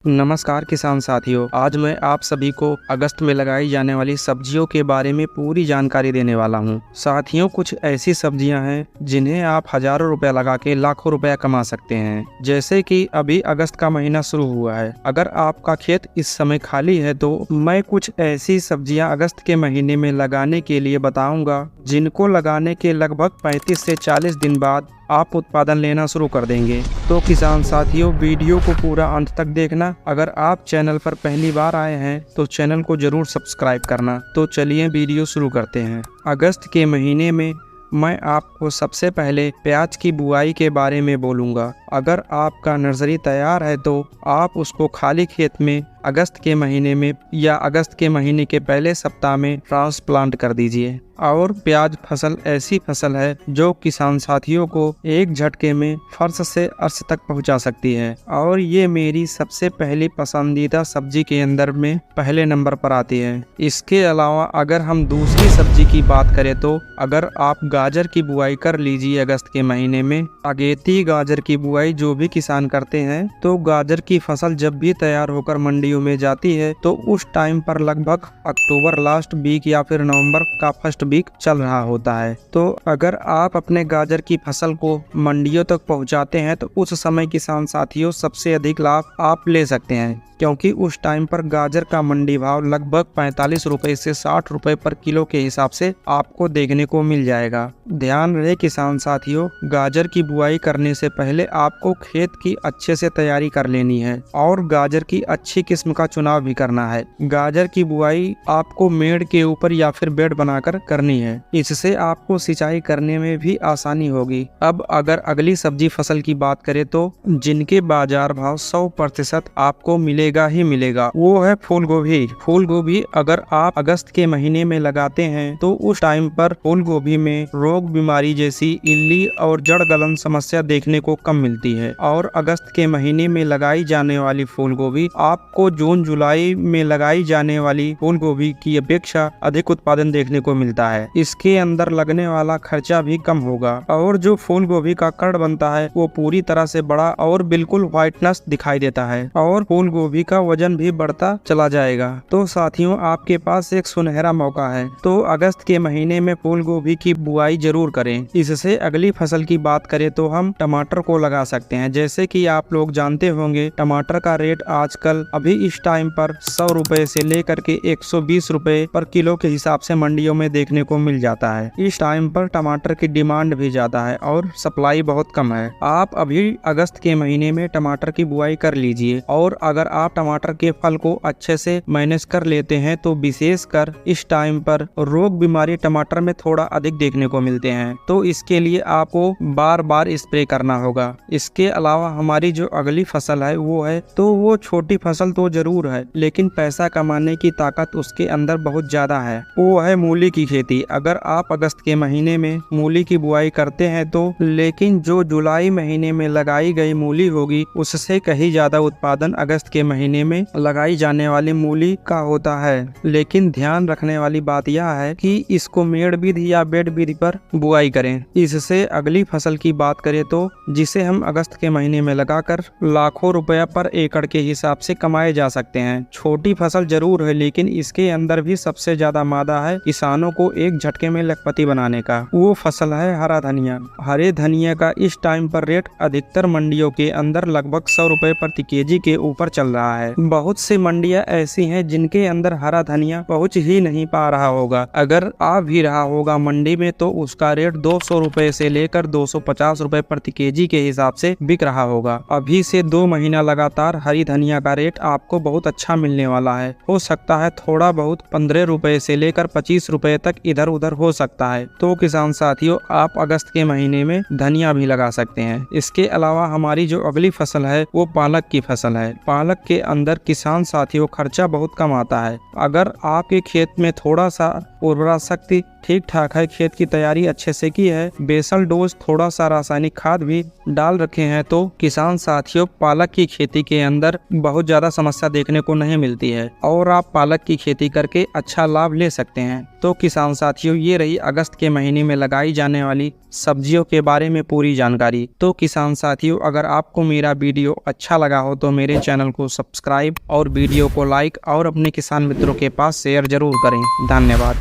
नमस्कार किसान साथियों, आज मैं आप सभी को अगस्त में लगाई जाने वाली सब्जियों के बारे में पूरी जानकारी देने वाला हूं। साथियों, कुछ ऐसी सब्जियां हैं जिन्हें आप हजारों रुपए लगा के लाखों रुपया कमा सकते हैं। जैसे कि अभी अगस्त का महीना शुरू हुआ है। अगर आपका खेत इस समय खाली है तो मैं कुछ ऐसी सब्जियां अगस्त के महीने में लगाने के लिए बताऊंगा, जिनको लगाने के लगभग 35 से 40 दिन बाद आप उत्पादन लेना शुरू कर देंगे। तो किसान साथियों, वीडियो को पूरा अंत तक देखना। अगर आप चैनल पर पहली बार आए हैं तो चैनल को जरूर सब्सक्राइब करना। तो चलिए वीडियो शुरू करते हैं। अगस्त के महीने में मैं आपको सबसे पहले प्याज की बुआई के बारे में बोलूँगा। अगर आपका नर्सरी तैयार है तो आप उसको खाली खेत में अगस्त के महीने में या अगस्त के महीने के पहले सप्ताह में ट्रांसप्लांट कर दीजिए। और प्याज फसल ऐसी फसल है जो किसान साथियों को एक झटके में फर्श से अर्श तक पहुंचा सकती है, और ये मेरी सबसे पहली पसंदीदा सब्जी के अंदर में पहले नंबर पर आती है। इसके अलावा अगर हम दूसरी सब्जी की बात करें तो अगर आप गाजर की बुआई कर लीजिए अगस्त के महीने में, अगेती गाजर की बुआई जो भी किसान करते हैं, तो गाजर की फसल जब भी तैयार होकर मंडियों में जाती है तो उस टाइम पर लगभग अक्टूबर लास्ट वीक या फिर नवंबर का फर्स्ट वीक चल रहा होता है। तो अगर आप अपने गाजर की फसल को मंडियों तक पहुंचाते हैं तो उस समय किसान साथियों सबसे अधिक लाभ आप ले सकते हैं, क्योंकि उस टाइम पर गाजर का मंडी भाव लगभग 45 रुपए से 60 रुपए पर किलो के हिसाब से आपको देखने को मिल जाएगा। ध्यान रहे किसान साथियों, गाजर की बुआई करने से पहले आपको खेत की अच्छे से तैयारी कर लेनी है और गाजर की अच्छी किस्म का चुनाव भी करना है। गाजर की बुआई आपको मेड़ के ऊपर या फिर बेड बनाकर करनी है। इससे आपको सिंचाई करने में भी आसानी होगी। अब अगर अगली सब्जी फसल की बात करें तो जिनके बाजार भाव 100% आपको मिलेगा ही मिलेगा, वो है फूल गोभी। फूल गोभी अगर आप अगस्त के महीने में लगाते हैं तो उस टाइम पर फूल गोभी में रोग बीमारी जैसी इल्ली और जड़ गलन समस्या देखने को कम मिलती है। और अगस्त के महीने में लगाई जाने वाली फूल गोभी आपको जून जुलाई में लगाई जाने वाली फूल गोभी की अपेक्षा अधिक उत्पादन देखने को मिलता है। इसके अंदर लगने वाला खर्चा भी कम होगा और जो फूल गोभी का कड़ बनता है वो पूरी तरह से बड़ा और बिल्कुल व्हाइटनेस दिखाई देता है, और फूल गोभी का वजन भी बढ़ता चला जाएगा। तो साथियों, आपके पास एक सुनहरा मौका है, तो अगस्त के महीने में फूल गोभी की बुआई जरूर करें। इससे अगली फसल की बात करें तो हम टमाटर को लगा सकते हैं। जैसे कि आप लोग जानते होंगे, टमाटर का रेट आजकल अभी इस टाइम पर 100 रुपए से लेकर के 120 रुपए पर किलो के हिसाब से मंडियों में देखने को मिल जाता है। इस टाइम पर टमाटर की डिमांड भी ज्यादा है और सप्लाई बहुत कम है। आप अभी अगस्त के महीने में टमाटर की बुआई कर लीजिए, और अगर आप टमाटर के फल को अच्छे से मैनेज कर लेते हैं तो विशेषकर इस टाइम पर रोग बीमारी टमाटर में थोड़ा अधिक देखने को मिलते हैं, तो इसके लिए आपको बार बार स्प्रे करना होगा। इसके अलावा हमारी जो अगली फसल है वो छोटी फसल तो जरूर है, लेकिन पैसा कमाने की ताकत उसके अंदर बहुत ज्यादा है। वो है मूली की खेती। अगर आप अगस्त के महीने में मूली की बुआई करते हैं तो लेकिन जो जुलाई महीने में लगाई गई मूली होगी उससे कहीं ज्यादा उत्पादन अगस्त के महीने में लगाई जाने वाली मूली का होता है। लेकिन ध्यान रखने वाली बात यह है कि इसको मेड़ विधि या बेड विधि पर बुआई करें। इससे अगली फसल की बात करें तो जिसे हम अगस्त के महीने में लगाकर लाखों रुपया पर एकड़ के हिसाब से कमाए जा सकते हैं। छोटी फसल जरूर है, लेकिन इसके अंदर भी सबसे ज्यादा मादा है किसानों को एक झटके में लखपति बनाने का। वो फसल है हरा धनिया। हरे धनिया का इस टाइम पर रेट अधिकतर मंडियों के अंदर लगभग 100 रुपए प्रति केजी के ऊपर चल रहा है। बहुत सी मंडियां ऐसी हैं जिनके अंदर हरा धनिया पहुंच ही नहीं पा रहा होगा। अगर आ भी रहा होगा मंडी में तो उसका रेट 200 रुपए से लेकर 250 रुपए प्रति केजी के हिसाब से बिक रहा होगा। अभी से 2 महीना लगातार हरी धनिया का रेट आपको बहुत अच्छा मिलने वाला है। हो सकता है थोड़ा बहुत 15 रुपए से लेकर 25 रुपए तक इधर उधर हो सकता है। तो किसान साथियों, आप अगस्त के महीने में धनिया भी लगा सकते हैं। इसके अलावा हमारी जो अगली फसल है वो पालक की फसल है। पालक के अंदर किसान साथियों खर्चा बहुत कम आता है। अगर आपके खेत में थोड़ा सा उर्वरा शक्ति ठीक ठाक है, खेत की तैयारी अच्छे से की है, बेसल डोज थोड़ा सा रासायनिक खाद भी डाल रखे हैं, तो किसान साथियों पालक की खेती के अंदर बहुत ज्यादा समस्या देखने को नहीं मिलती है और आप पालक की खेती करके अच्छा लाभ ले सकते हैं। तो किसान साथियों ये रही अगस्त के महीने में लगाई जाने वाली सब्जियों के बारे में पूरी जानकारी। तो किसान साथियों अगर आपको मेरा वीडियो अच्छा लगा हो तो मेरे चैनल को सब्सक्राइब और वीडियो को लाइक और अपने किसान मित्रों के पास शेयर जरूर करें। धन्यवाद।